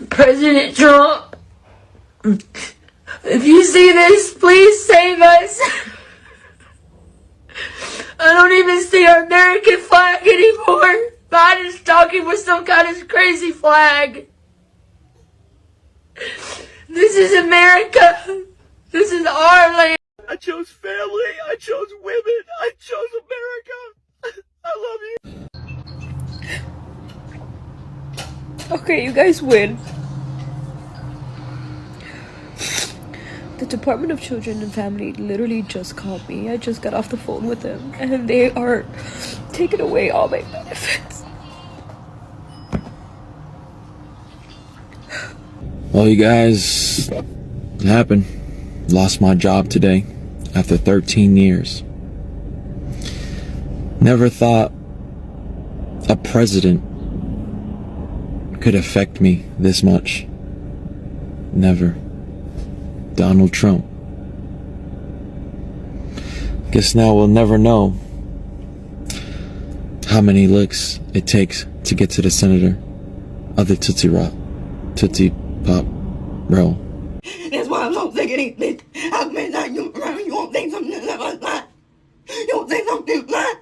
President Trump, if you see this, please save us. I don't even see our American flag anymore. Biden is talking with some kind of crazy flag. This is America. This is our land. I chose family. I chose women. I chose America. I love you. Okay, you guys win. The Department of Children and Family literally just called me. I just got off the phone with them, and they are taking away all my benefits. Well, you guys, it happened. Lost my job today after 13 years. Never thought a president could affect me this much. Never. Donald Trump. Guess now we'll never know how many licks it takes to get to the senator of the Tootsie Pop roll. That's why I'm so sick of these bitches. How many times you around, you won't say something like that? You won't say something like that?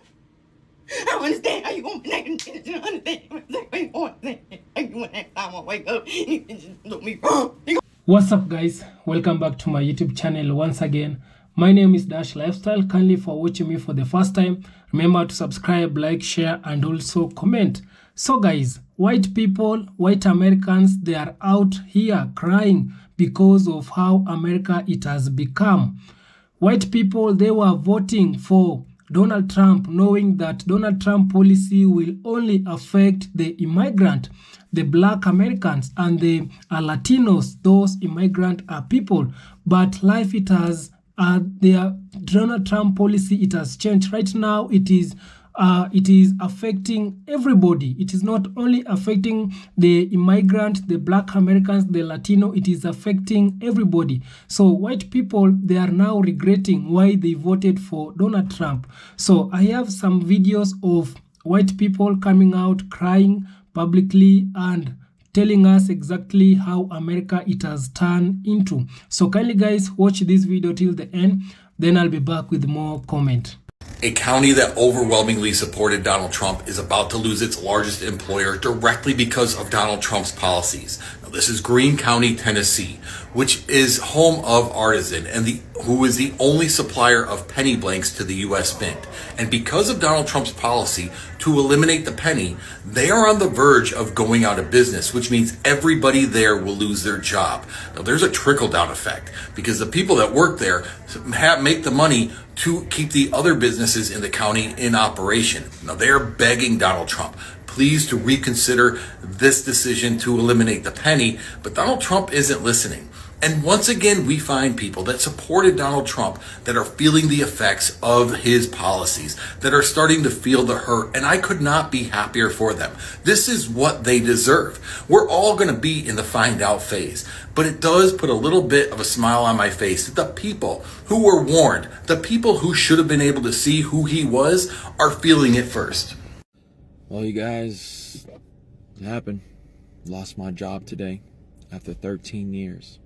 I don't understand how you won't connect and you don't understand what you want to say. Next time I wake up, you can just look me wrong. What's up, guys? Welcome back to my YouTube channel once again. My name is Dash Lifestyle. Kindly for watching me for the first time, remember to subscribe, like, share, and also comment. So guys, white people, white Americans, they are out here crying because of how America it has become. White people, they were voting for Donald Trump, knowing that Donald Trump policy will only affect the immigrant, the black Americans, and the Latinos. Those immigrant people. But life, it has, their Donald Trump policy, it has changed. Right now, it is affecting everybody. It is not only affecting the immigrant, the black Americans, the Latino, it is affecting everybody. So white people, they are now regretting why they voted for Donald Trump. So I have some videos of white people coming out crying publicly and telling us exactly how America it has turned into. So kindly guys, watch this video till the end, then I'll be back with more comment. A county that overwhelmingly supported Donald Trump is about to lose its largest employer directly because of Donald Trump's policies. Now, this is Greene County, Tennessee, which is home of Artisan and who is the only supplier of penny blanks to the U.S. Mint. And because of Donald Trump's policy to eliminate the penny, they are on the verge of going out of business, which means everybody there will lose their job. Now, there's a trickle-down effect because the people that work there make the money to keep the other businesses in the county in operation. Now, they are begging Donald Trump, please, to reconsider this decision to eliminate the penny, but Donald Trump isn't listening. And once again, we find people that supported Donald Trump that are feeling the effects of his policies, that are starting to feel the hurt, and I could not be happier for them. This is what they deserve. We're all going to be in the find out phase, but it does put a little bit of a smile on my face that the people who were warned, the people who should have been able to see who he was, are feeling it first. Well, you guys, it happened. Lost my job today after 13 years.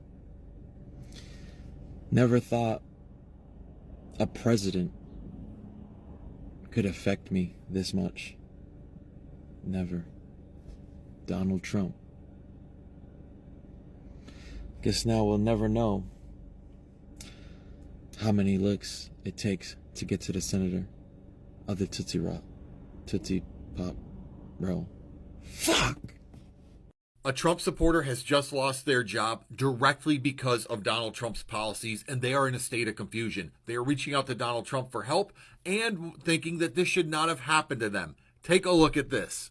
Never thought a president could affect me this much. Never. Donald Trump. Guess now we'll never know how many licks it takes to get to the senator of the Tootsie Pop roll. Fuck! A Trump supporter has just lost their job directly because of Donald Trump's policies, and they are in a state of confusion. They are reaching out to Donald Trump for help and thinking that this should not have happened to them. Take a look at this.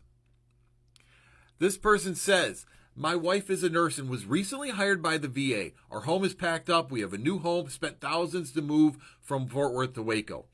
This person says, my wife is a nurse and was recently hired by the VA. Our home is packed up. We have a new home, spent thousands to move from Fort Worth to Waco.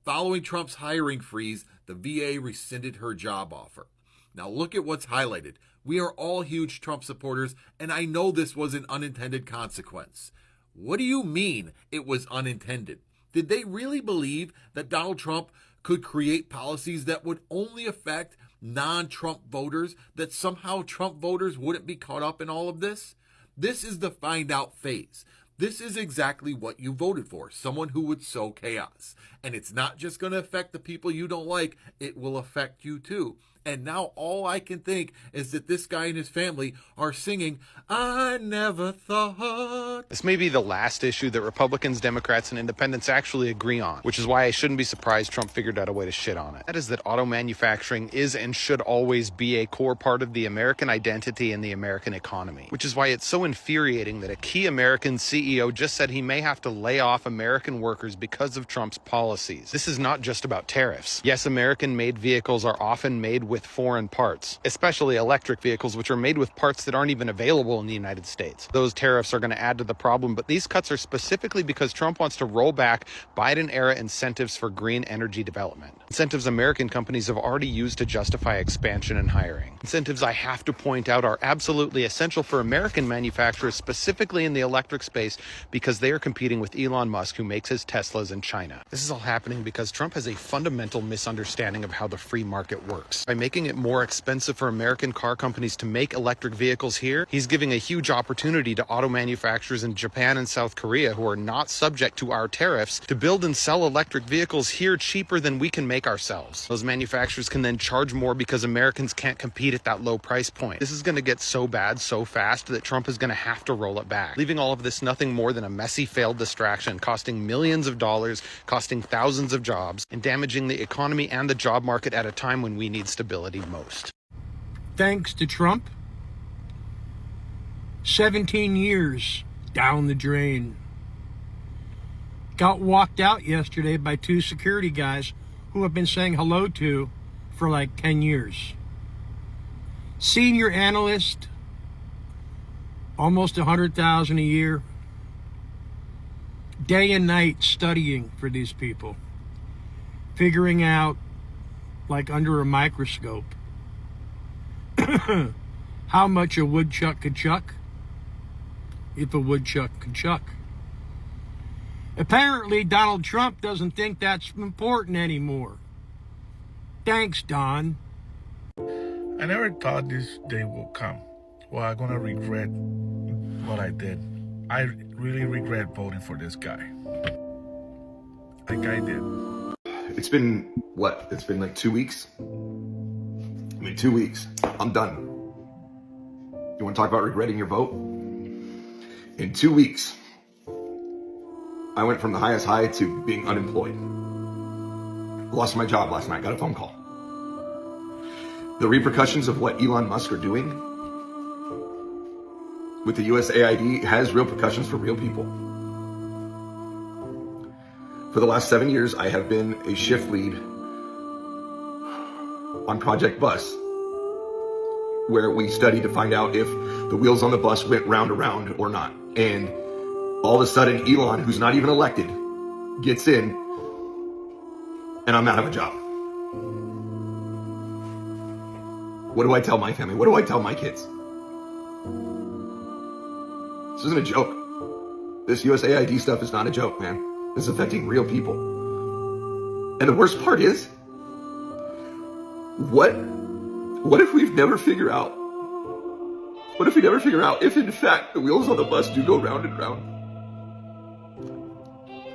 Following Trump's hiring freeze, the VA rescinded her job offer. Now look at what's highlighted. We are all huge Trump supporters, and I know this was an unintended consequence. What do you mean it was unintended? Did they really believe that Donald Trump could create policies that would only affect non-Trump voters that somehow Trump voters wouldn't be caught up in all of this? This is the find out phase. This is exactly what you voted for, someone who would sow chaos. And it's not just going to affect the people you don't like, it will affect you too. And now all I can think is that this guy and his family are singing, I never thought. This may be the last issue that Republicans, Democrats, and independents actually agree on, which is why I shouldn't be surprised Trump figured out a way to shit on it. That is that auto manufacturing is and should always be a core part of the American identity and the American economy, which is why it's so infuriating that a key American CEO just said he may have to lay off American workers because of Trump's policies. This is not just about tariffs. Yes, American-made vehicles are often made with foreign parts, especially electric vehicles, which are made with parts that aren't even available in the United States. Those tariffs are going to add to the problem, but these cuts are specifically because Trump wants to roll back Biden-era incentives for green energy development. Incentives American companies have already used to justify expansion and hiring. Incentives, I have to point out, are absolutely essential for American manufacturers, specifically in the electric space, because they are competing with Elon Musk, who makes his Teslas in China. This is all happening because Trump has a fundamental misunderstanding of how the free market works. By making it more expensive for American car companies to make electric vehicles here, he's giving a huge opportunity to auto manufacturers in Japan and South Korea, who are not subject to our tariffs, to build and sell electric vehicles here cheaper than we can make ourselves. Those manufacturers can then charge more because Americans can't compete at that low price point. This is going to get so bad so fast that Trump is going to have to roll it back, leaving all of this nothing more than a messy failed distraction, costing millions of dollars, costing thousands of jobs, and damaging the economy and the job market at a time when we need stability most. Thanks to Trump, 17 years down the drain. Got walked out yesterday by 2 security guys who I've been saying hello to for like 10 years. Senior analyst, almost $100,000 a year. Day and night studying for these people. Figuring out, like under a microscope, how much a woodchuck could chuck if a woodchuck could chuck. Apparently, Donald Trump doesn't think that's important anymore. Thanks, Don. I never thought this day will come. Well, I'm gonna regret what I did. I really regret voting for this guy. Like I did. It's been, what? It's been like 2 weeks? 2 weeks. I'm done. You want to talk about regretting your vote? In 2 weeks, I went from the highest high to being unemployed. Lost my job last night, got a phone call. The repercussions of what Elon Musk are doing with the USAID has real repercussions for real people. For the last 7 years, I have been a shift lead on Project Bus, where we studied to find out if the wheels on the bus went round around or not. And all of a sudden, Elon, who's not even elected, gets in, and I'm out of a job. What do I tell my family? What do I tell my kids? This isn't a joke. This USAID stuff is not a joke, man. This is affecting real people. And the worst part is, what if we never figure out if in fact the wheels on the bus do go round and round?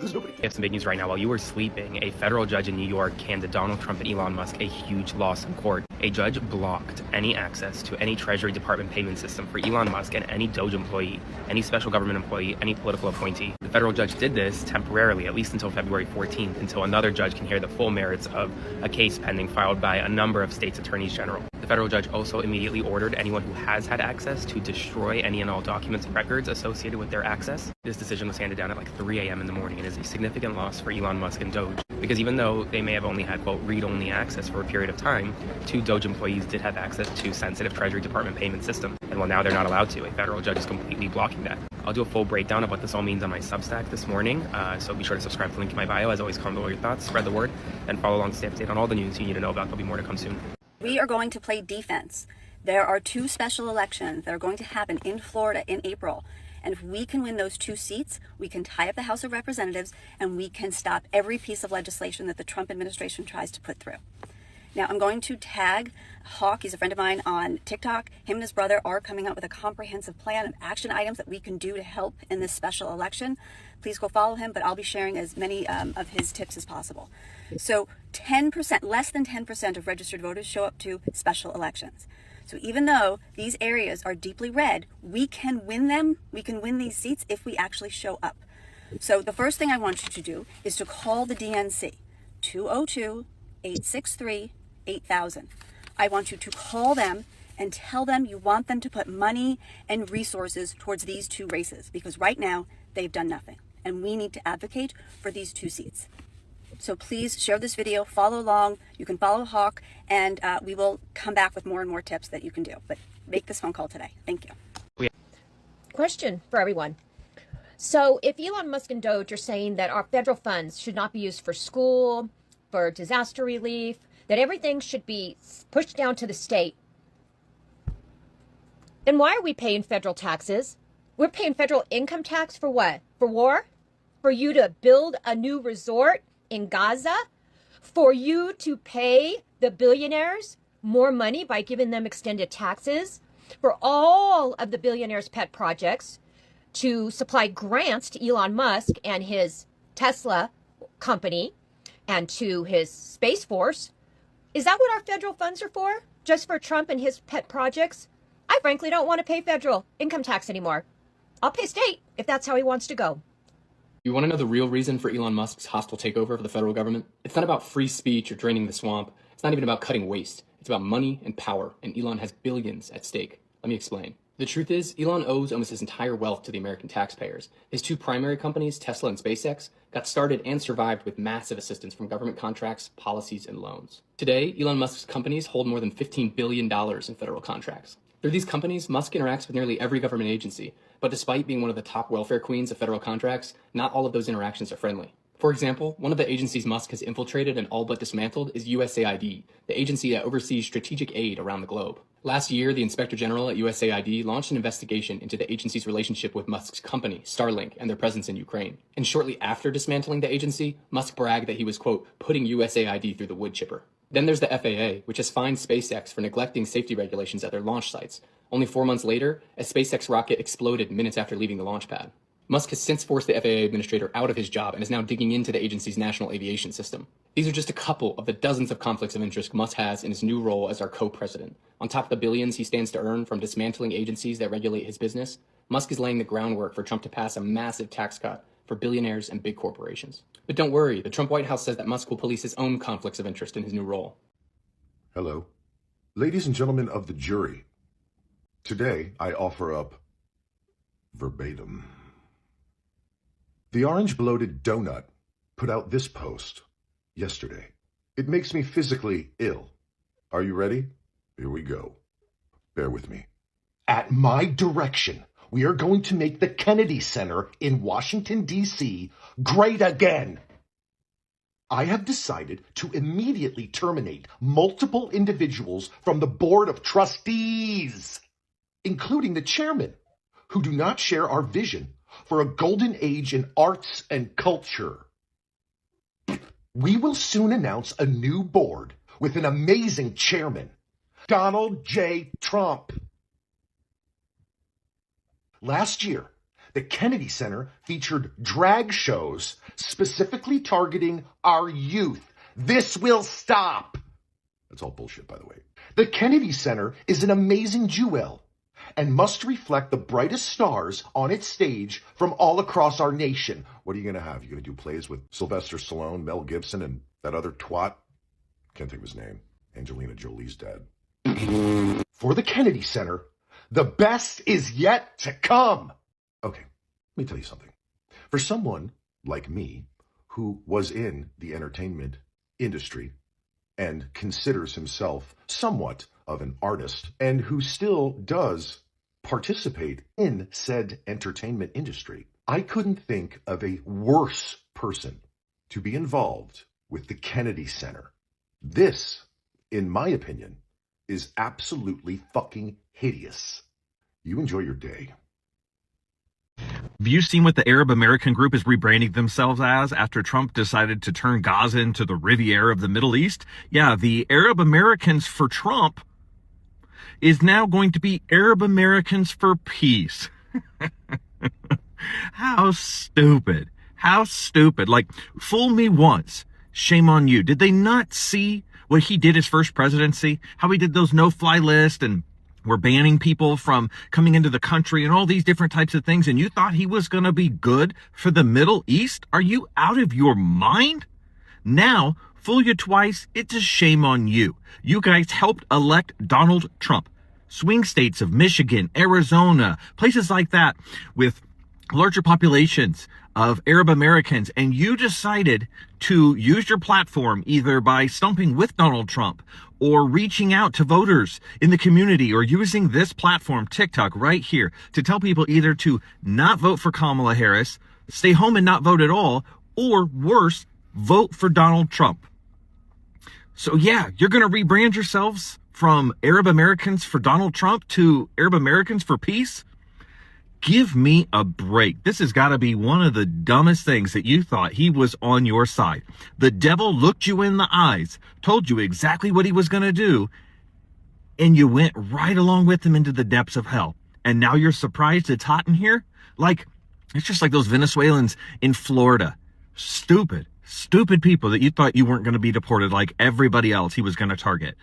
We have some big news right now. While you were sleeping, a federal judge in New York handed Donald Trump and Elon Musk a huge loss in court. A judge blocked any access to any Treasury Department payment system for Elon Musk and any Doge employee, any special government employee, any political appointee. The federal judge did this temporarily, at least until February 14th, until another judge can hear the full merits of a case pending filed by a number of states' attorneys general. The federal judge also immediately ordered anyone who has had access to destroy any and all documents and records associated with their access. This decision was handed down at like 3 a.m. in the morning and is a significant loss for Elon Musk and Doge, because even though they may have only had, quote, read-only access for a period of time, 2 Doge employees did have access to sensitive Treasury Department payment system. And while now they're not allowed to, a federal judge is completely blocking that. I'll do a full breakdown of what this all means on my Substack this morning, so be sure to subscribe to the link in my bio. As always, comment below your thoughts, spread the word, and follow along to stay updated on all the news you need to know about. There'll be more to come soon. We are going to play defense. There are 2 special elections that are going to happen in Florida in April. And if we can win those 2 seats, we can tie up the House of Representatives and we can stop every piece of legislation that the Trump administration tries to put through. Now, I'm going to tag Hawk. He's a friend of mine on TikTok. Him and his brother are coming up with a comprehensive plan of action items that we can do to help in this special election. Please go follow him, but I'll be sharing as many of his tips as possible. So 10%, less than 10% of registered voters show up to special elections. So even though these areas are deeply red, we can win them. We can win these seats if we actually show up. So the first thing I want you to do is to call the DNC, 202-863-8000. I want you to call them and tell them you want them to put money and resources towards these two races, because right now they've done nothing. And we need to advocate for these two seats. So please share this video, follow along. You can follow Hawk, and we will come back with more and more tips that you can do. But make this phone call today. Thank you. Question for everyone. So if Elon Musk and Doge are saying that our federal funds should not be used for school, for disaster relief, that everything should be pushed down to the state, then why are we paying federal taxes? We're paying federal income tax for what? For war? For you to build a new resort in Gaza? For you to pay the billionaires more money by giving them extended taxes? For all of the billionaires' pet projects to supply grants to Elon Musk and his Tesla company and to his Space Force? Is that what our federal funds are for? Just for Trump and his pet projects? I frankly don't want to pay federal income tax anymore. I'll pay state if that's how he wants to go. You want to know the real reason for Elon Musk's hostile takeover of the federal government? It's not about free speech or draining the swamp. It's not even about cutting waste. It's about money and power, and Elon has billions at stake. Let me explain. The truth is, Elon owes almost his entire wealth to the American taxpayers. His two primary companies, Tesla and SpaceX, got started and survived with massive assistance from government contracts, policies, and loans. Today, Elon Musk's companies hold more than $15 billion in federal contracts. Through these companies, Musk interacts with nearly every government agency, but despite being one of the top welfare queens of federal contracts, not all of those interactions are friendly. For example, one of the agencies Musk has infiltrated and all but dismantled is USAID, the agency that oversees strategic aid around the globe. Last year, the Inspector General at USAID launched an investigation into the agency's relationship with Musk's company, Starlink, and their presence in Ukraine. And shortly after dismantling the agency, Musk bragged that he was, quote, putting USAID through the wood chipper. Then there's the FAA, which has fined SpaceX for neglecting safety regulations at their launch sites. Only 4 months later, a SpaceX rocket exploded minutes after leaving the launch pad. Musk has since forced the FAA administrator out of his job and is now digging into the agency's national aviation system. These are just a couple of the dozens of conflicts of interest Musk has in his new role as our co-president. On top of the billions he stands to earn from dismantling agencies that regulate his business, Musk is laying the groundwork for Trump to pass a massive tax cut for billionaires and big corporations. But don't worry, the Trump White House says that Musk will police his own conflicts of interest in his new role. Hello. Ladies and gentlemen of the jury, today I offer up verbatim. The Orange Bloated Donut put out this post yesterday. It makes me physically ill. Are you ready? Here we go. Bear with me. At my direction, we are going to make the Kennedy Center in Washington, D.C. great again. I have decided to immediately terminate multiple individuals from the Board of Trustees, including the chairman, who do not share our vision for a golden age in arts and culture. We will soon announce a new board with an amazing chairman, Donald J. Trump. Last year, the Kennedy Center featured drag shows specifically targeting our youth. This will stop. That's all bullshit, by the way. The Kennedy Center is an amazing jewel and must reflect the brightest stars on its stage from all across our nation. What are you going to have? You're going to do plays with Sylvester Stallone, Mel Gibson, and that other twat? Can't think of his name. Angelina Jolie's dad. For the Kennedy Center, the best is yet to come. Okay, let me tell you something. For someone like me, who was in the entertainment industry and considers himself somewhat of an artist, and who still does participate in said entertainment industry, I couldn't think of a worse person to be involved with the Kennedy Center. This, in my opinion, is absolutely fucking hideous. You enjoy your day. Have you seen what the Arab American group is rebranding themselves as after Trump decided to turn Gaza into the Riviera of the Middle East? Yeah, the Arab Americans for Trump is now going to be Arab Americans for Peace. How stupid. How stupid. Like, fool me once, shame on you. Did they not see what he did his first presidency? How he did those no-fly lists and we're banning people from coming into the country and all these different types of things, and you thought he was going to be good for the Middle East? Are you out of your mind? Now, fool you twice, it's a shame on you. You guys helped elect Donald Trump. Swing states of Michigan, Arizona, places like that with larger populations of Arab Americans, and you decided to use your platform either by stumping with Donald Trump or reaching out to voters in the community or using this platform, TikTok, right here, to tell people either to not vote for Kamala Harris, stay home and not vote at all, or worse, vote for Donald Trump. So yeah, you're going to rebrand yourselves from Arab Americans for Donald Trump to Arab Americans for Peace? Give me a break. This has got to be one of the dumbest things that you thought he was on your side. The devil looked you in the eyes, told you exactly what he was going to do, and you went right along with him into the depths of hell. And now you're surprised it's hot in here? Like, it's just like those Venezuelans in Florida. Stupid people that you thought you weren't going to be deported like everybody else he was going to target.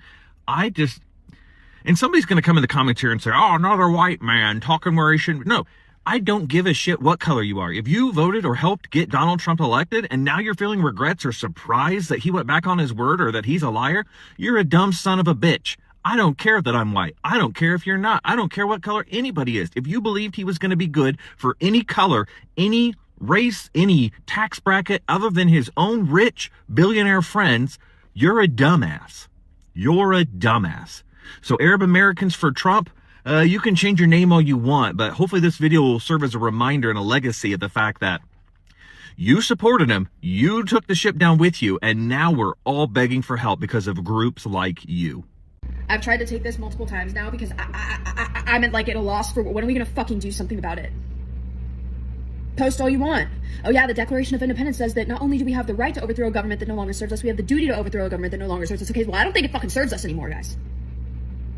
And somebody's going to come in the comments here and say, oh, another white man talking where he shouldn't. No, I don't give a shit what color you are. If you voted or helped get Donald Trump elected and now you're feeling regrets or surprised that he went back on his word or that he's a liar, you're a dumb son of a bitch. I don't care that I'm white. I don't care if you're not. I don't care what color anybody is. If you believed he was going to be good for any color, any race, any tax bracket other than his own rich billionaire friends, you're a dumbass. You're a dumbass. So Arab Americans for Trump, you can change your name all you want, but hopefully this video will serve as a reminder and a legacy of the fact that you supported him, you took the ship down with you, and now we're all begging for help because of groups like you. I've tried to take this multiple times now because I'm at a loss for when are we gonna fucking do something about it? Post all you want. Oh yeah, the Declaration of Independence says that not only do we have the right to overthrow a government that no longer serves us, we have the duty to overthrow a government that no longer serves us. Okay, well, I don't think it fucking serves us anymore, guys.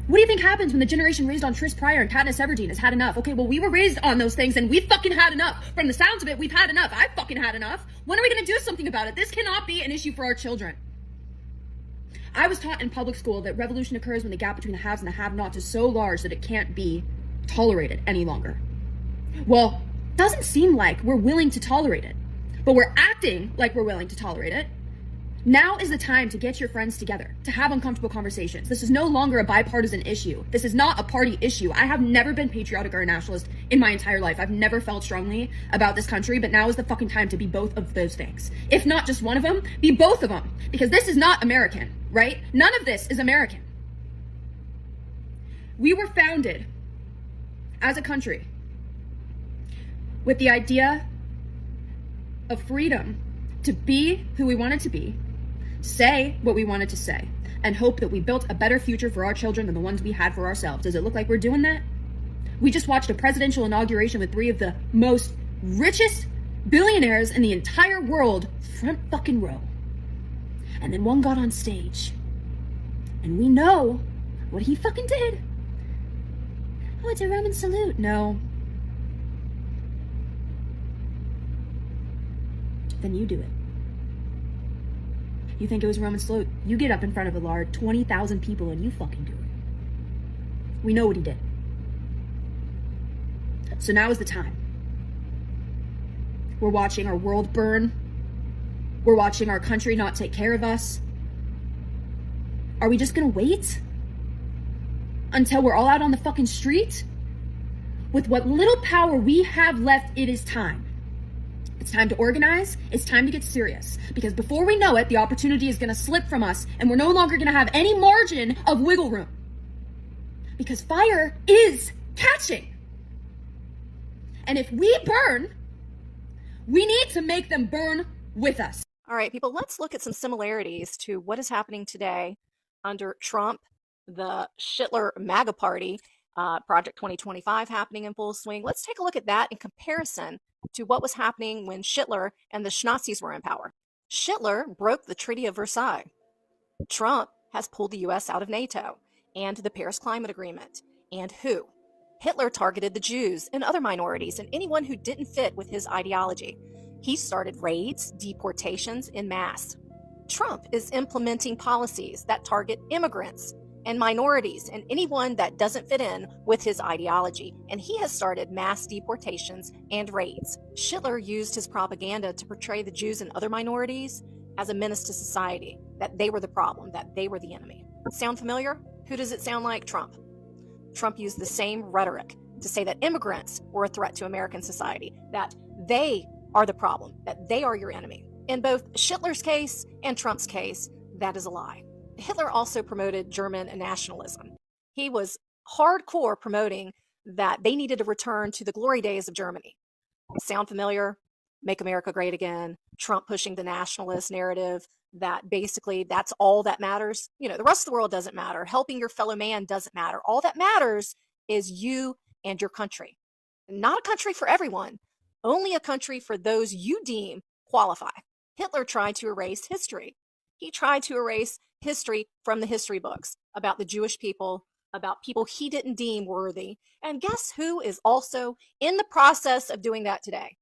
What do you think happens when the generation raised on Tris Pryor and Katniss Everdeen has had enough? Okay, well, we were raised on those things and we fucking had enough. From the sounds of it, we've had enough. I fucking had enough. When are we gonna do something about it? This cannot be an issue for our children. I was taught in public school that revolution occurs when the gap between the haves and the have-nots is so large that it can't be tolerated any longer. Well, doesn't seem like we're willing to tolerate it, but we're acting like we're willing to tolerate it. Now is the time to get your friends together, to have uncomfortable conversations. This is no longer a bipartisan issue. This is not a party issue. I have never been patriotic or a nationalist in my entire life. I've never felt strongly about this country, but now is the fucking time to be both of those things. If not just one of them, be both of them. Because this is not American, right? None of this is American. We were founded as a country with the idea of freedom to be who we wanted to be, say what we wanted to say, and hope that we built a better future for our children than the ones we had for ourselves. Does it look like we're doing that? We just watched a presidential inauguration with 3 of the most richest billionaires in the entire world front fucking row. And then one got on stage. And we know what he fucking did. Oh, it's a Roman salute. No. Then you do it. You think it was Roman salute? You get up in front of a large 20,000 people and you fucking do it. We know what he did. So now is the time. We're watching our world burn. We're watching our country not take care of us. Are we just gonna wait until we're all out on the fucking street? With what little power we have left, it is time. It's time to organize. It's time to get serious. Because before we know it, the opportunity is going to slip from us and we're no longer going to have any margin of wiggle room. Because fire is catching. And if we burn, we need to make them burn with us. All right, people, let's look at some similarities to what is happening today under Trump, the Shitler MAGA party, Project 2025 happening in full swing. Let's take a look at that in comparison to what was happening when Hitler and the Nazis were in power. Hitler broke the Treaty of Versailles. Trump has pulled the US out of NATO and the Paris Climate Agreement. And who? Hitler targeted the Jews and other minorities and anyone who didn't fit with his ideology. He started raids, deportations en masse. Trump is implementing policies that target immigrants and minorities and anyone that doesn't fit in with his ideology. And he has started mass deportations and raids. Hitler used his propaganda to portray the Jews and other minorities as a menace to society, that they were the problem, that they were the enemy. Sound familiar? Who does it sound like? Trump. Trump used the same rhetoric to say that immigrants were a threat to American society, that they are the problem, that they are your enemy. In both Hitler's case and Trump's case, that is a lie. Hitler also promoted German nationalism. He was hardcore promoting that they needed to return to the glory days of Germany. Sound familiar? Make America Great Again, Trump pushing the nationalist narrative, that basically that's all that matters. You know, the rest of the world doesn't matter. Helping your fellow man doesn't matter. All that matters is you and your country. Not a country for everyone, only a country for those you deem qualify. Hitler tried to erase history. He tried to erase history from the history books about the Jewish people, about people he didn't deem worthy. And guess who is also in the process of doing that today?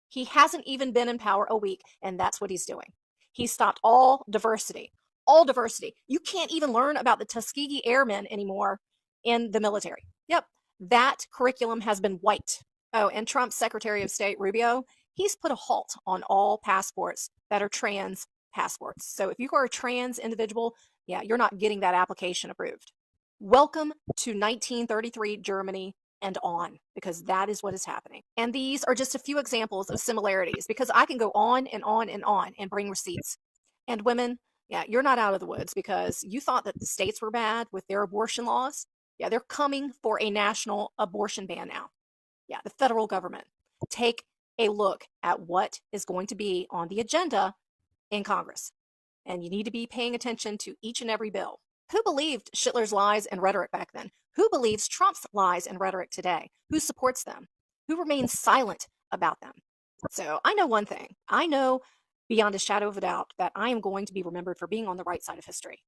He hasn't even been in power a week, and that's what he's doing. He stopped all diversity. All diversity. You can't even learn about the Tuskegee Airmen anymore in the military. Yep, that curriculum has been wiped. Oh, and Trump's Secretary of State, Rubio, he's put a halt on all passports that are trans passports. So if you are a trans individual, yeah, you're not getting that application approved. Welcome to 1933 Germany and on, because that is what is happening. And these are just a few examples of similarities, because I can go on and on and on and bring receipts. And women, yeah, you're not out of the woods, because you thought that the states were bad with their abortion laws. Yeah, they're coming for a national abortion ban now. Yeah, the federal government. Take a look at what is going to be on the agenda in Congress. And you need to be paying attention to each and every bill. Who believed Hitler's lies and rhetoric back then? Who believes Trump's lies and rhetoric today? Who supports them? Who remains silent about them? So I know one thing. I know beyond a shadow of a doubt that I am going to be remembered for being on the right side of history.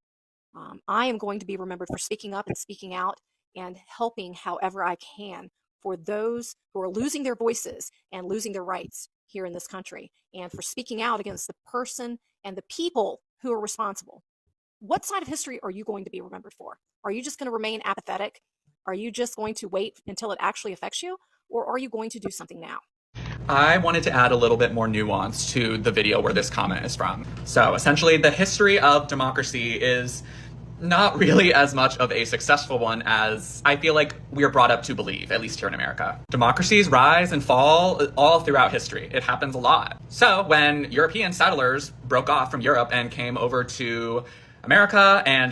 I am going to be remembered for speaking up and speaking out and helping however I can for those who are losing their voices and losing their rights here in this country, and for speaking out against the person and the people who are responsible. What side of history are you going to be remembered for? Are you just going to remain apathetic? Are you just going to wait until it actually affects you? Or are you going to do something now? I wanted to add a little bit more nuance to the video where this comment is from. So essentially, the history of democracy is not really as much of a successful one as I feel like we are brought up to believe, at least here in America. Democracies rise and fall all throughout history. It happens a lot. So when European settlers broke off from Europe and came over to America and,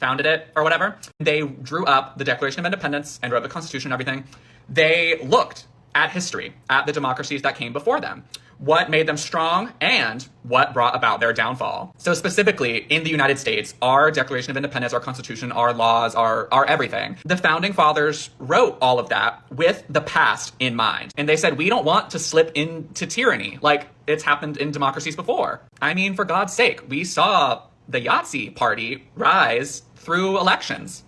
founded it or whatever, they drew up the Declaration of Independence and wrote the Constitution and everything. They looked at history, at the democracies that came before them, what made them strong and what brought about their downfall. So specifically in the United States, our Declaration of Independence, our Constitution, our laws, our everything. The founding fathers wrote all of that with the past in mind. And they said, we don't want to slip into tyranny like it's happened in democracies before. I mean, for God's sake, we saw the Yahtzee party rise through elections.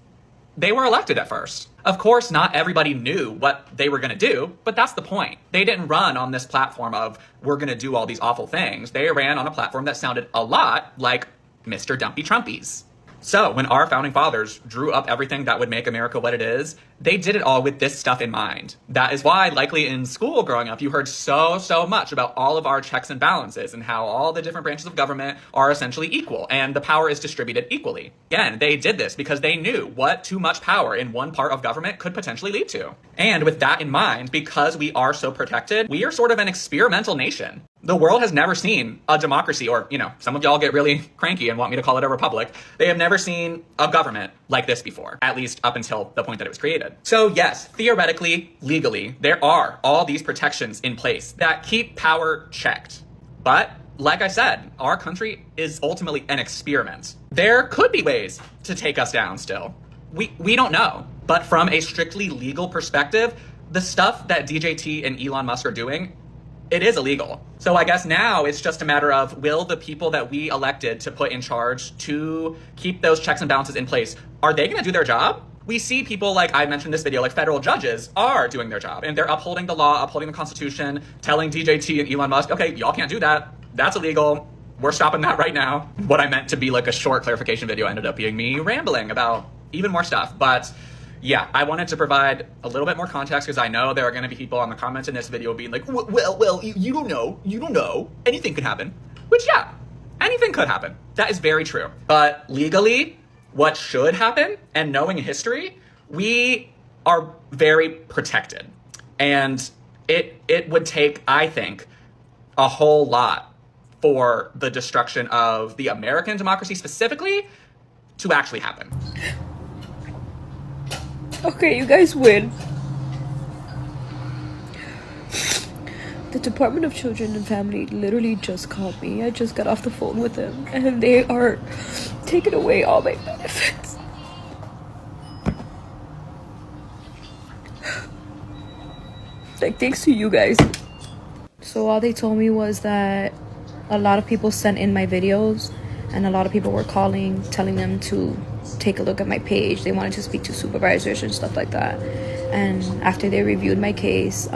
They were elected at first. Of course, not everybody knew what they were going to do, but that's the point. They didn't run on this platform of, we're going to do all these awful things. They ran on a platform that sounded a lot like Mr. Dumpy Trumpies. So when our founding fathers drew up everything that would make America what it is, they did it all with this stuff in mind. That is why, likely in school growing up, you heard so much about all of our checks and balances and how all the different branches of government are essentially equal and the power is distributed equally. Again, they did this because they knew what too much power in one part of government could potentially lead to. And with that in mind, because we are so protected, we are sort of an experimental nation. The world has never seen a democracy, or, some of y'all get really cranky and want me to call it a republic. They have never seen a government like this before, at least up until the point that it was created. So yes, theoretically, legally, there are all these protections in place that keep power checked. But like I said, our country is ultimately an experiment. There could be ways to take us down still. We don't know. But from a strictly legal perspective, the stuff that DJT and Elon Musk are doing it is illegal. So I guess now it's just a matter of, will the people that we elected to put in charge to keep those checks and balances in place, are they going to do their job? We see people, like I mentioned in this video, like federal judges are doing their job, and they're upholding the law, upholding the Constitution, telling DJT and Elon Musk, okay, y'all can't do that. That's illegal. We're stopping that right now. What I meant to be like a short clarification video ended up being me rambling about even more stuff. But yeah, I wanted to provide a little bit more context because I know there are going to be people on the comments in this video being like, well, you don't know. Anything could happen. Which, yeah, anything could happen. That is very true. But legally, what should happen, and knowing history, we are very protected. And it would take, I think, a whole lot for the destruction of the American democracy specifically to actually happen. Okay, you guys win. The Department of Children and Family literally just called me. I just got off the phone with them, and they are taking away all my benefits. Like, thanks to you guys. So all they told me was that a lot of people sent in my videos, and a lot of people were calling, telling them to take a look at my page. They wanted to speak to supervisors and stuff like that. And after they reviewed my case,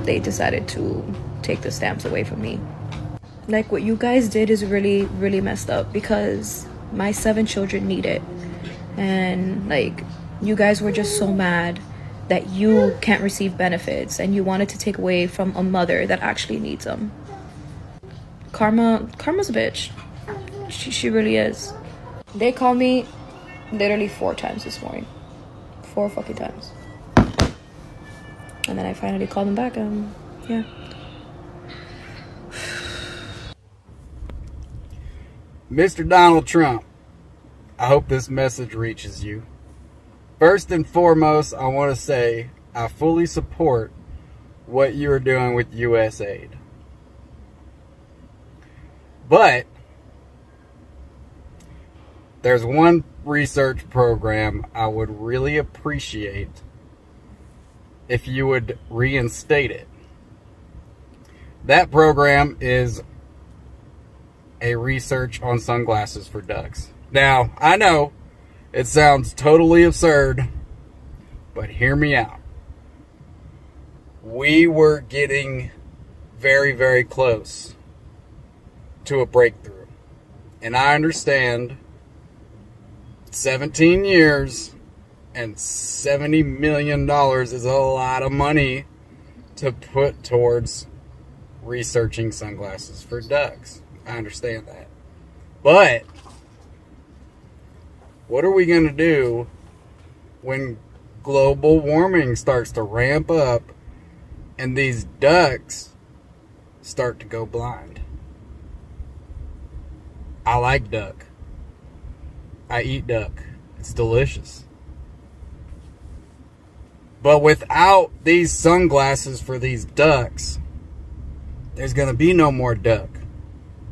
they decided to take the stamps away from me. Like, what you guys did is really, really messed up, because my 7 children need it. And like, you guys were just so mad that you can't receive benefits, and you wanted to take away from a mother that actually needs them. Karma's a bitch. She really is. They called me literally 4 times this morning. 4 fucking times. And then I finally called them back, and yeah. Mr. Donald Trump, I hope this message reaches you. First and foremost, I want to say I fully support what you are doing with USAID. But there's one research program I would really appreciate if you would reinstate it. That program is a research on sunglasses for ducks. Now, I know it sounds totally absurd, but hear me out. We were getting very, very close to a breakthrough. And I understand 17 years and $70 million is a lot of money to put towards researching sunglasses for ducks. I understand that. But what are we going to do when global warming starts to ramp up and these ducks start to go blind? I like duck. I eat duck. It's delicious. But without these sunglasses for these ducks, there's going to be no more duck,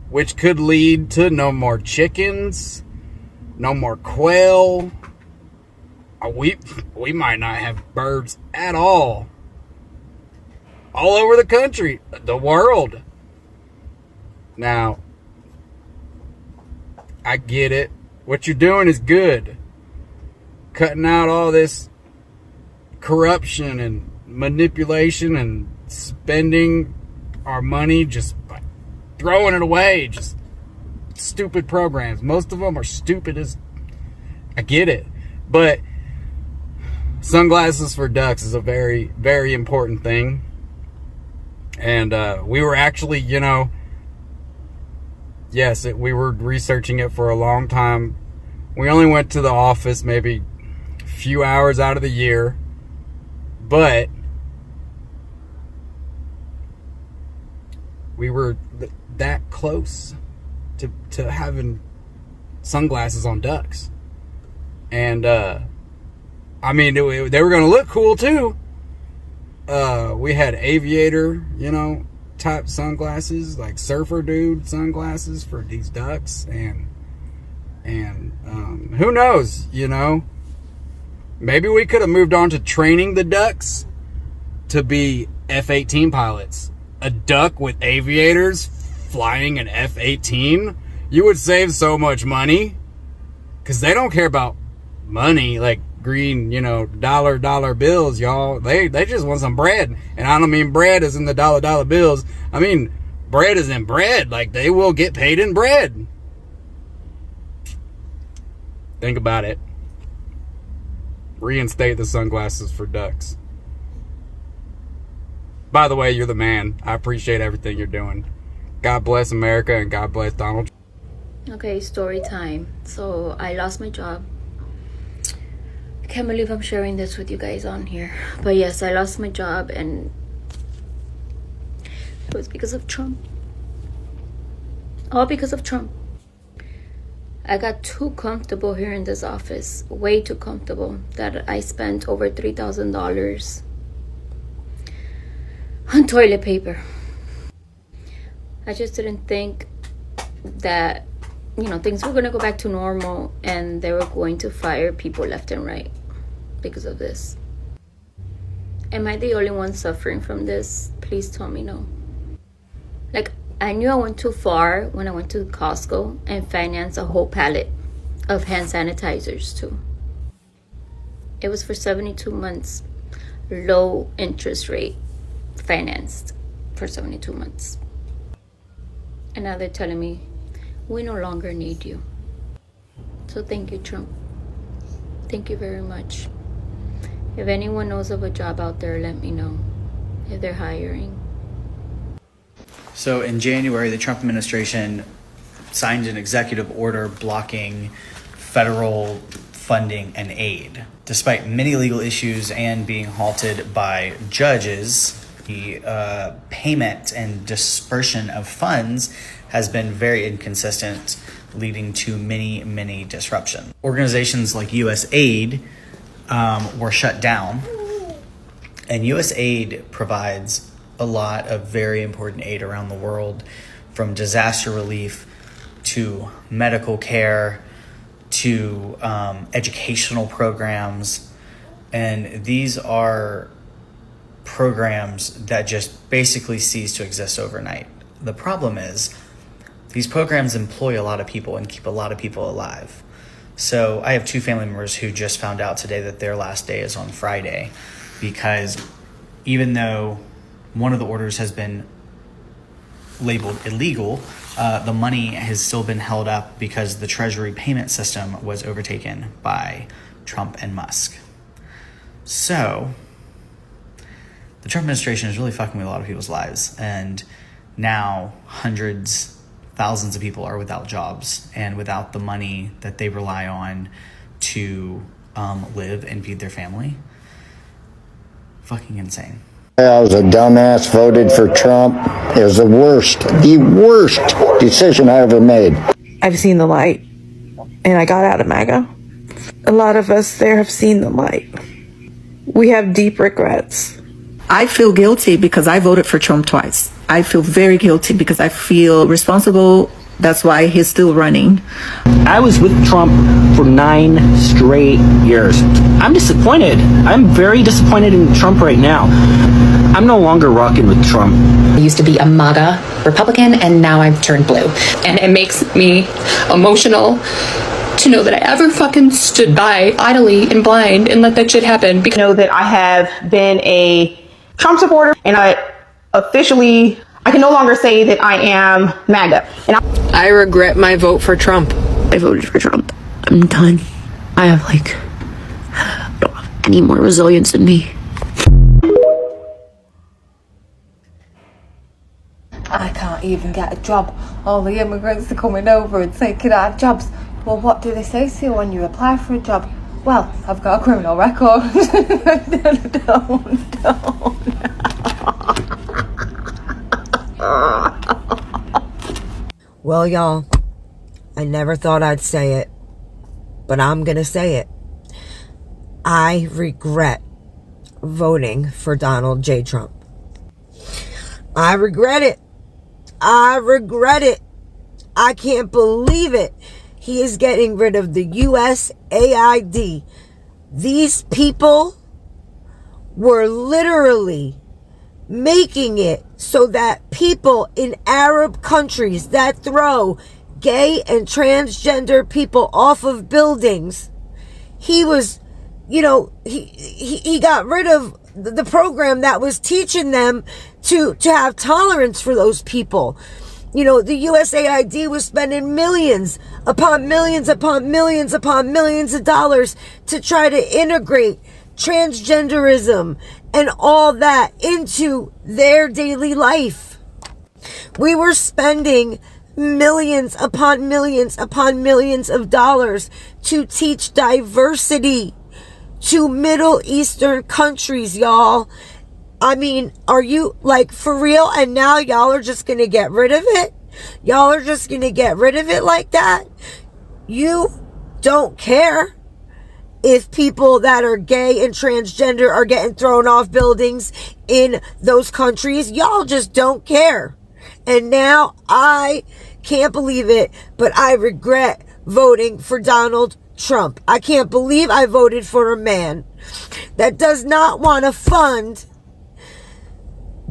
which could lead to no more chickens, no more quail. We might not have birds at all over the country, the world. Now, I get it. What you're doing is good. Cutting out all this corruption and manipulation and spending our money, just throwing it away. Just stupid programs. Most of them are stupid as... I get it. But sunglasses for ducks is a very, very important thing. And we were actually, yes, we were researching it for a long time. We only went to the office maybe a few hours out of the year. But we were that close to having sunglasses on ducks. And, I mean, they were going to look cool too. We had aviator, type sunglasses, like surfer dude sunglasses for these ducks. And who knows, maybe we could have moved on to training the ducks to be F-18 pilots a duck with aviators flying an F-18, you would save so much money. Because they don't care about money, like green, you know, dollar bills, y'all. They just want some bread. And I don't mean bread as in the dollar bills. I mean bread as in bread. Like, they will get paid in bread. Think about it. Reinstate the sunglasses for ducks. By the way, you're the man. I appreciate everything you're doing. God bless America and God bless Donald Trump. Okay, story time. So I lost my job. I can't believe I'm sharing this with you guys on here. But yes, I lost my job, and it was because of Trump. All because of Trump. I got too comfortable here in this office. Way too comfortable. That I spent over $3,000 on toilet paper. I just didn't think that, you know, things were gonna go back to normal and they were going to fire people left and right because of this. Am I the only one suffering from this? Please tell me no. Like, I knew I went too far when I went to Costco and financed a whole pallet of hand sanitizers too. It was for 72 months, low interest rate, financed for 72 months. And now they're telling me, we no longer need you. So thank you, Trump. Thank you very much. If anyone knows of a job out there, let me know if they're hiring. So in January, the Trump administration signed an executive order blocking federal funding and aid. Despite many legal issues and being halted by judges, the payment and dispersion of funds has been very inconsistent, leading to many disruptions. Organizations like USAID were shut down, and USAID provides a lot of very important aid around the world, from disaster relief to medical care to educational programs. And these are programs that just basically cease to exist overnight. The problem is these programs employ a lot of people and keep a lot of people alive. So I have two family members who just found out today that their last day is on Friday, because even though one of the orders has been labeled illegal, the money has still been held up because the Treasury payment system was overtaken by Trump and Musk. So the Trump administration is really fucking with a lot of people's lives, and now thousands of people are without jobs and without the money that they rely on to live and feed their family. Fucking insane. I was a dumbass, voted for Trump. It was the worst decision I ever made. I've seen the light, and I got out of MAGA. A lot of us there have seen the light. We have deep regrets. I feel guilty because I voted for Trump twice. I feel very guilty because I feel responsible. That's why he's still running. I was with Trump for 9 straight years. I'm disappointed. I'm very disappointed in Trump right now. I'm no longer rocking with Trump. I used to be a MAGA Republican, and now I've turned blue. And it makes me emotional to know that I ever fucking stood by idly and blind and let that shit happen. Because I know that I have been a Trump supporter, and I can no longer say that I am MAGA. And I regret my vote for Trump. I voted for Trump. I'm done. I don't have any more resilience in me. I can't even get a job. All the immigrants are coming over and taking our jobs. Well, what do they say to you when you apply for a job? Well, I've got a criminal record. Well, y'all, I never thought I'd say it, but I'm gonna say it. I regret voting for Donald J. Trump. I regret it. I regret it. I can't believe it. He is getting rid of the USAID. These people were literally making it so that people in Arab countries that throw gay and transgender people off of buildings, he was, you know, he got rid of the program that was teaching them to have tolerance for those people. You know, the USAID was spending millions upon millions upon millions upon millions of dollars to try to integrate transgenderism and all that into their daily life. We were spending millions upon millions upon millions of dollars to teach diversity to Middle Eastern countries, y'all. I mean, are you, like, for real? And now y'all are just gonna get rid of it? Y'all are just gonna get rid of it like that? You don't care if people that are gay and transgender are getting thrown off buildings in those countries. Y'all just don't care. And now I can't believe it, but I regret voting for Donald Trump. I can't believe I voted for a man that does not want to fund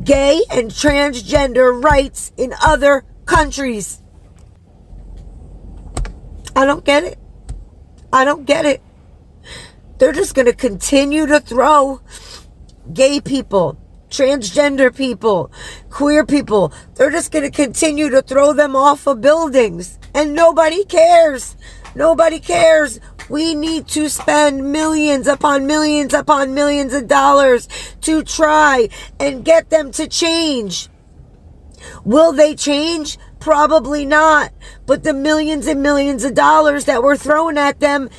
gay and transgender rights in other countries. I don't get it. I don't get it. They're just going to continue to throw gay people, transgender people, queer people. They're just going to continue to throw them off of buildings. And nobody cares. Nobody cares. We need to spend millions upon millions upon millions of dollars to try and get them to change. Will they change? Probably not. But the millions and millions of dollars that we're throwing at them,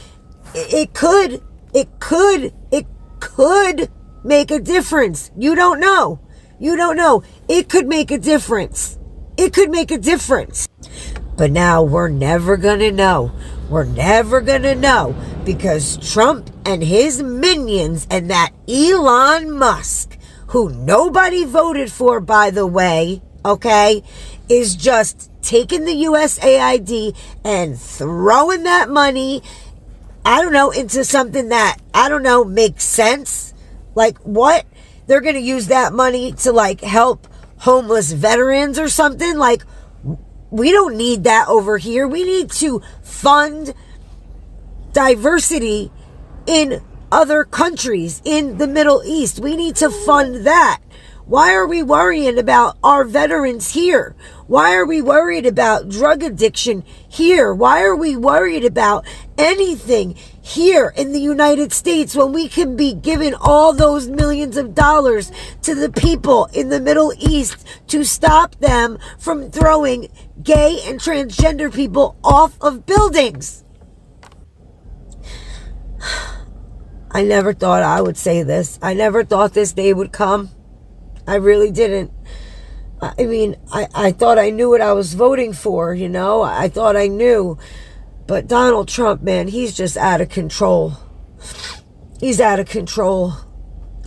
it could make a difference. You don't know. You don't know. It could make a difference. It could make a difference. But now we're never gonna know. We're never gonna know, because Trump and his minions and that Elon Musk, who nobody voted for, by the way, okay, is just taking the USAID and throwing that money, I don't know, into something that, I don't know, makes sense. Like, what? They're gonna use that money to, like, help homeless veterans or something? Like, we don't need that over here. We need to fund diversity in other countries in the Middle East. We need to fund that. Why are we worrying about our veterans here? Why are we worried about drug addiction here? Why are we worried about anything here in the United States when we can be giving all those millions of dollars to the people in the Middle East to stop them from throwing gay and transgender people off of buildings? I never thought I would say this. I never thought this day would come. I really didn't. I mean, I thought I knew what I was voting for, you know? I thought I knew. But Donald Trump, man, he's just out of control. He's out of control.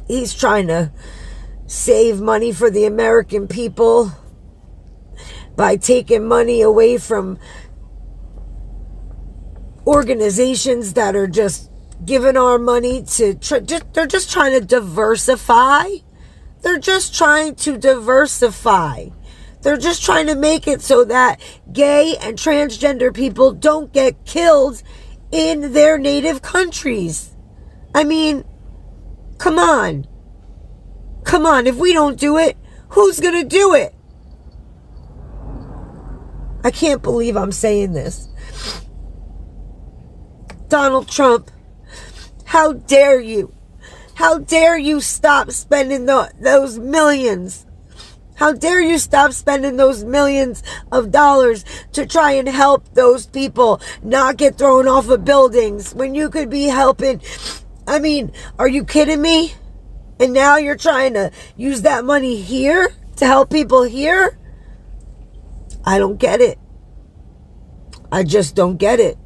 He's trying to save money for the American people by taking money away from organizations that are just giving our money to... they're just trying to diversify. They're just trying to diversify. They're just trying to make it so that gay and transgender people don't get killed in their native countries. I mean, come on. Come on. If we don't do it, who's going to do it? I can't believe I'm saying this. Donald Trump, how dare you? How dare you stop spending those millions? How dare you stop spending those millions of dollars to try and help those people not get thrown off of buildings when you could be helping? I mean, are you kidding me? And now you're trying to use that money here to help people here? I don't get it. I just don't get it.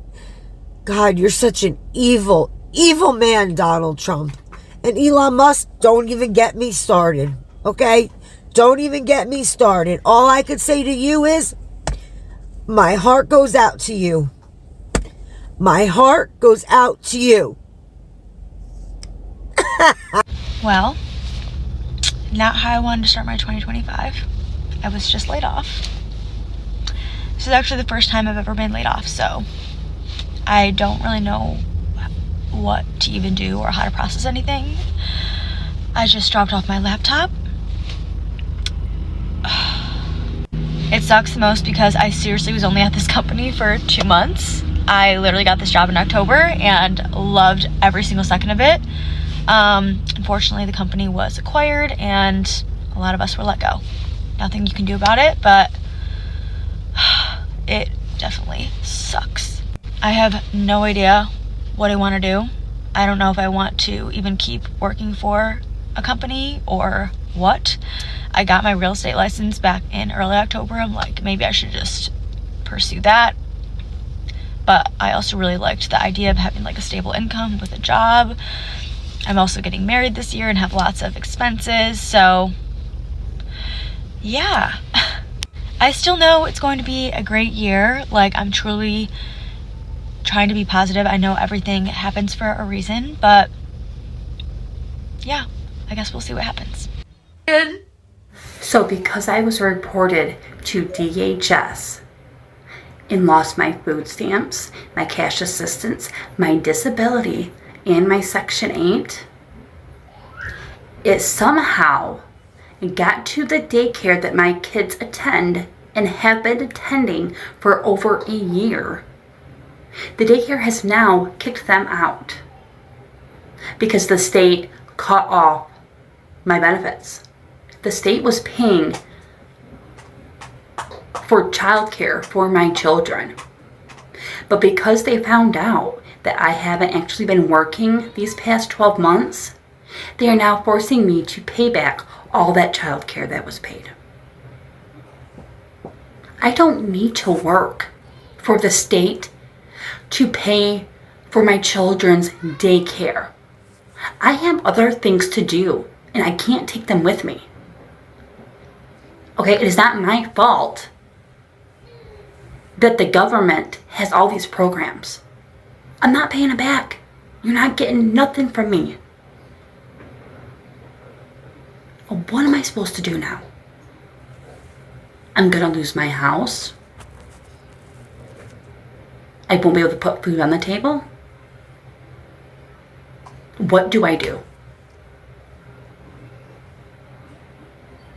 God, you're such an evil, evil man, Donald Trump. And Elon Musk, don't even get me started, okay? Don't even get me started. All I could say to you is, my heart goes out to you. My heart goes out to you. Well, not how I wanted to start my 2025. I was just laid off. This is actually the first time I've ever been laid off, so I don't really know what to even do or how to process anything. I just dropped off my laptop. It sucks the most because I seriously was only at this company for 2 months. I literally got this job in October and loved every single second of it. Unfortunately, the company was acquired and a lot of us were let go. Nothing you can do about it, but it definitely sucks. I have no idea what I want to do. I don't know if I want to even keep working for a company or what. I got my real estate license back in early October. I'm like, maybe I should just pursue that. But I also really liked the idea of having like a stable income with a job. I'm also getting married this year and have lots of expenses. So yeah, I still know it's going to be a great year. Like, I'm truly trying to be positive. I know everything happens for a reason, but yeah, I guess we'll see what happens. So because I was reported to DHS and lost my food stamps, my cash assistance, my disability, and my Section 8, it somehow got to the daycare that my kids attend and have been attending for over a year. The daycare has now kicked them out because the state cut off my benefits. The state was paying for childcare for my children. But because they found out that I haven't actually been working these past 12 months, they are now forcing me to pay back all that childcare that was paid. I don't need to work for the state to pay for my children's daycare. I have other things to do and I can't take them with me. Okay, it is not my fault that the government has all these programs. I'm not paying it back. You're not getting nothing from me. Well, what am I supposed to do now? I'm gonna lose my house. I won't be able to put food on the table. What do I do?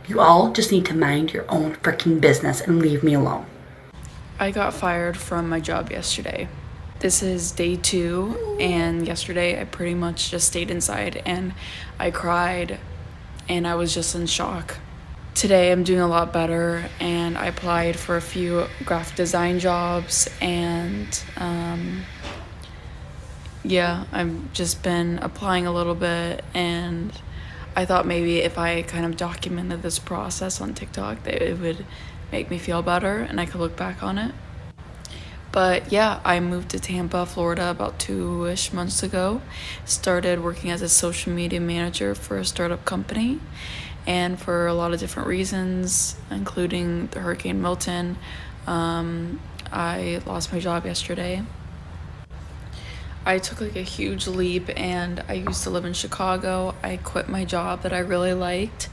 You all just need to mind your own freaking business and leave me alone. I got fired from my job yesterday. This is day 2, and yesterday I pretty much just stayed inside and I cried and I was just in shock. Today I'm doing a lot better and I applied for a few graphic design jobs and yeah, I've just been applying a little bit, and I thought maybe if I kind of documented this process on TikTok that it would make me feel better and I could look back on it. But yeah, I moved to Tampa, Florida about 2-ish months ago. Started working as a social media manager for a startup company, and for a lot of different reasons, including the Hurricane Milton, I lost my job yesterday. I took like a huge leap, and I used to live in Chicago. I quit my job that I really liked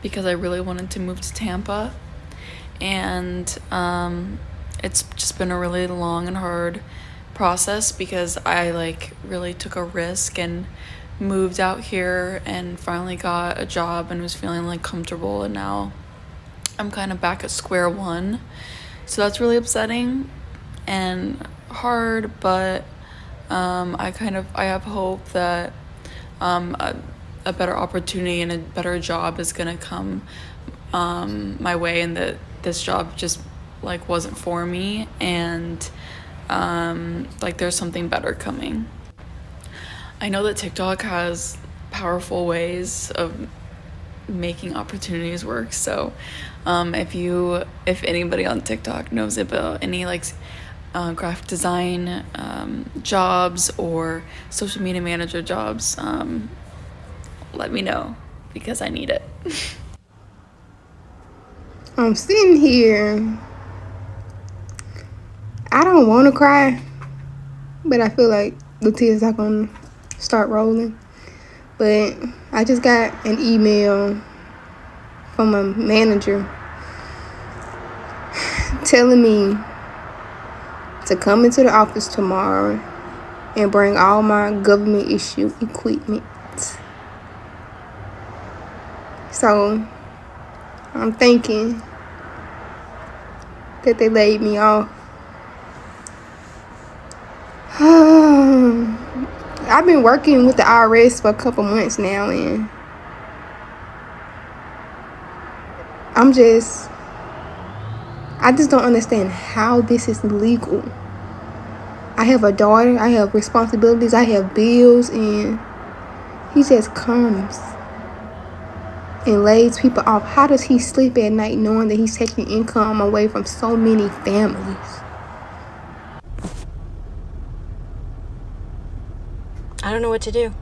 because I really wanted to move to Tampa, and it's just been a really long and hard process because I like really took a risk and moved out here and finally got a job and was feeling like comfortable, and now I'm kind of back at square one. So that's really upsetting and hard, but I have hope that a better opportunity and a better job is gonna come my way, and that this job just like wasn't for me, and like there's something better coming. I know that TikTok has powerful ways of making opportunities work, so if anybody on TikTok knows about any like graphic design jobs or social media manager jobs, let me know because I need it. I'm sitting here. I don't want to cry, but I feel like the tears are going to start rolling. But I just got an email from a manager telling me to come into the office tomorrow and bring all my government issue equipment. So I'm thinking that they laid me off. I've been working with the IRS for a couple months now, and I just don't understand how this is legal. I have a daughter, I have responsibilities, I have bills, and he just comes and lays people off. How does he sleep at night knowing that he's taking income away from so many families? I don't know what to do.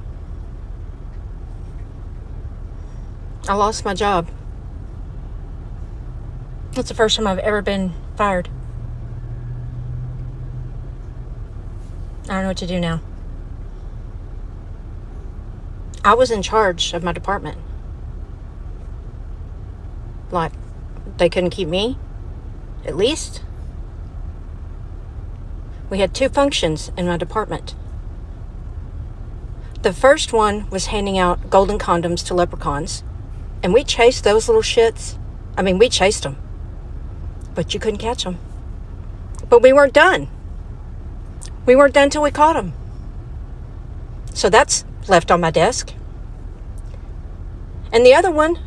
I lost my job. That's the first time I've ever been fired. I don't know what to do now. I was in charge of my department. Like, they couldn't keep me, at least. We had 2 functions in my department. The first one was handing out golden condoms to leprechauns, and we chased those little shits. I mean, we chased them, but you couldn't catch them. But we weren't done. We weren't done till we caught them. So that's left on my desk. And the other one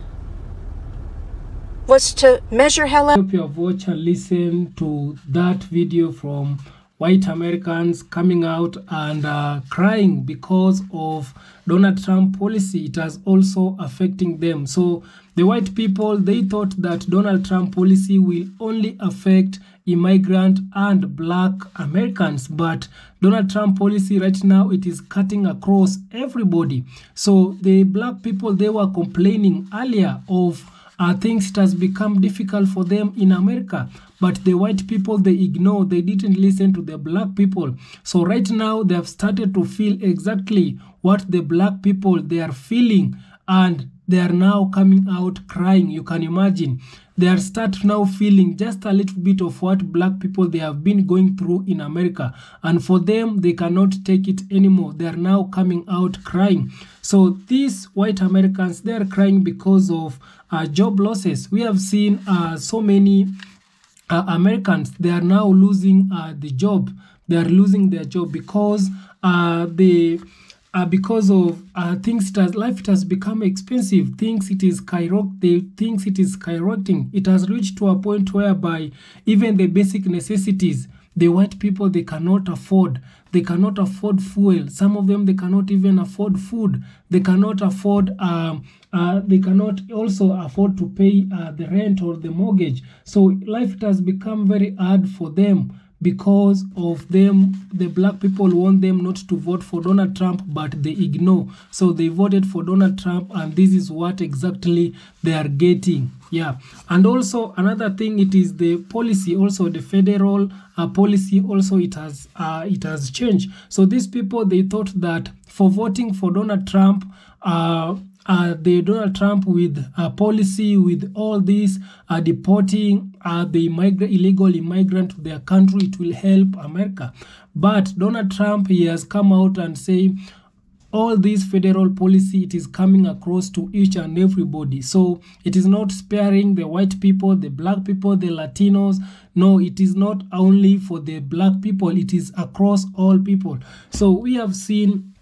was to measure how loud. I hope you have watched and listened to that video from white Americans coming out and crying because of Donald Trump policy. It has also affecting them. So the white people, they thought that Donald Trump policy will only affect immigrant and black Americans, but Donald Trump policy right now, it is cutting across everybody. So the black people, they were complaining earlier of things that has become difficult for them in America, but the white people, they ignore, they didn't listen to the black people. So right now they have started to feel exactly what the black people, they are feeling, and they are now coming out crying. You can imagine they are start now feeling just a little bit of what black people, they have been going through in America, and for them, they cannot take it anymore. They are now coming out crying. So these white Americans, they are crying because of job losses. We have seen so many Americans, they are now losing the job. They are losing their job because because of things that life has become expensive. Things it is skyrocketing. It has reached to a point whereby even the basic necessities, the white people, they cannot afford. They cannot afford fuel. Some of them, they cannot even afford food. They cannot afford they cannot also afford to pay the rent or the mortgage. So life has become very hard for them. Because of them, the black people want them not to vote for Donald Trump, but they ignore. So they voted for Donald Trump, and this is what exactly they are getting. Yeah. And also another thing, it is the policy, also the federal policy, also it has changed. So these people, they thought that for voting for Donald Trump, the Donald Trump with policy, with all this deporting the illegal immigrant to their country, it will help America. But Donald Trump, he has come out and say all this federal policy, it is coming across to each and everybody. So it is not sparing the white people, the black people, the Latinos. No, it is not only for the black people, it is across all people. So we have seen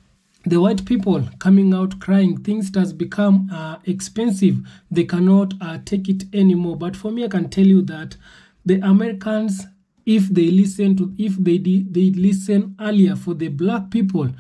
the white people coming out crying. Things that has become expensive. They cannot take it anymore. But for me, I can tell you that the Americans, if they listen earlier for the black people,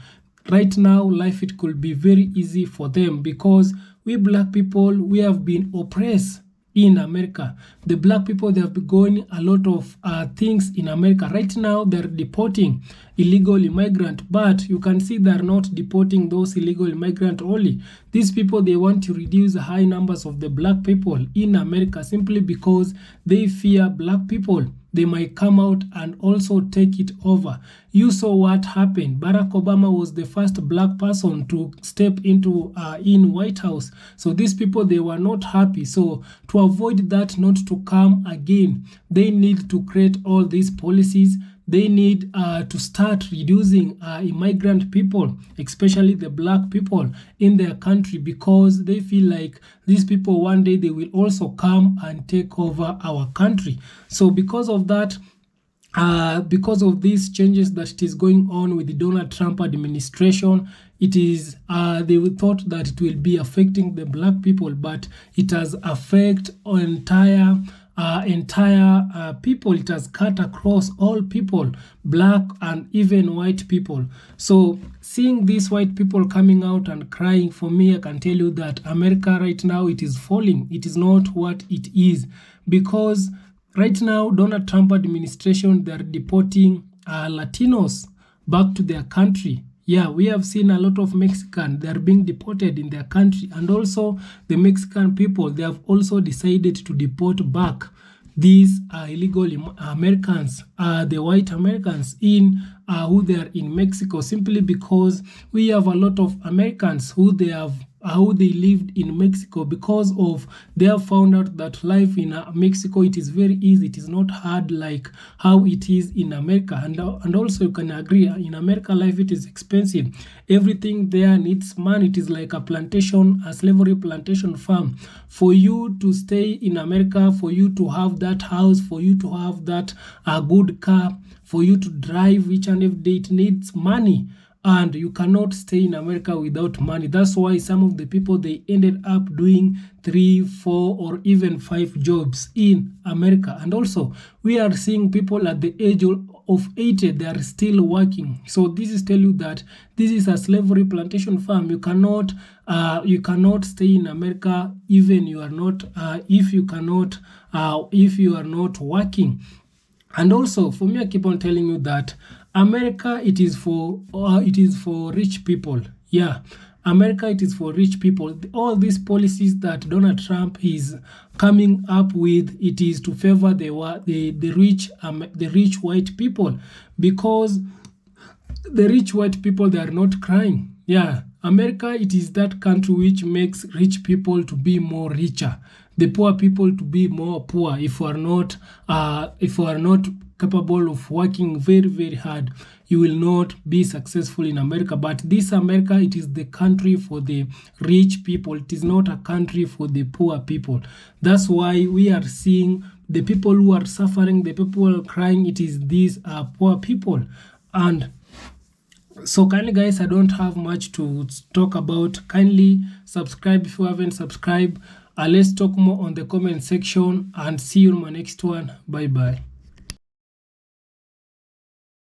right now life, it could be very easy for them, because we black people, we have been oppressed in America. The black people, they have been going a lot of things in America. Right now, they're deporting illegal immigrants, but you can see they're not deporting those illegal immigrants only. These people, they want to reduce the high numbers of the black people in America simply because they fear black people. they might come out and also take it over. You saw what happened. Barack Obama was the first black person to step into in White House. So these people, they were not happy. So to avoid that not to come again, they need to create all these policies. They need to start reducing immigrant people, especially the black people in their country, because they feel like these people one day they will also come and take over our country. So because of that, because of these changes that is going on with the Donald Trump administration, it is they thought that it will be affecting the black people, but it has affected entire people. It has cut across all people, black and even white people. So seeing these white people coming out and crying, for me, I can tell you that America right now, it is falling. It is not what it is, because right now Donald Trump administration, they're deporting Latinos back to their country. Yeah, we have seen a lot of Mexicans, they are being deported in their country. And also the Mexican people, they have also decided to deport back these illegal Americans, the white Americans in who they are in Mexico, simply because we have a lot of Americans who they lived in Mexico, because of they have found out that life in Mexico, it is very easy. It is not hard like how it is in America. And also you can agree, in America life, it is expensive. Everything there needs money. It is like a plantation, a slavery plantation farm. For you to stay in America, for you to have that house, for you to have that good car, for you to drive each and every day, it needs money. And you cannot stay in America without money. That's why some of the people, they ended up doing 3, 4, or even 5 jobs in America. And also, we are seeing people at the age of 80, they are still working. So this is tell you that this is a slavery plantation farm. You cannot stay in America even you are not if you are not working. And also, for me, I keep on telling you that America, it is for rich people. Yeah, America, it is for rich people. All these policies that Donald Trump is coming up with, it is to favor the rich white people, because the rich white people, they are not crying. Yeah, America, it is that country which makes rich people to be more richer, the poor people to be more poor. If you are not capable of working very, very hard, you will not be successful in America. But this America, it is the country for the rich people. It is not a country for the poor people. That's why we are seeing the people who are suffering, the people who are crying, it is these poor people. And so kindly guys, I don't have much to talk about. Kindly subscribe if you haven't subscribed. Let's talk more on the comment section, and see you in my next one. Bye bye.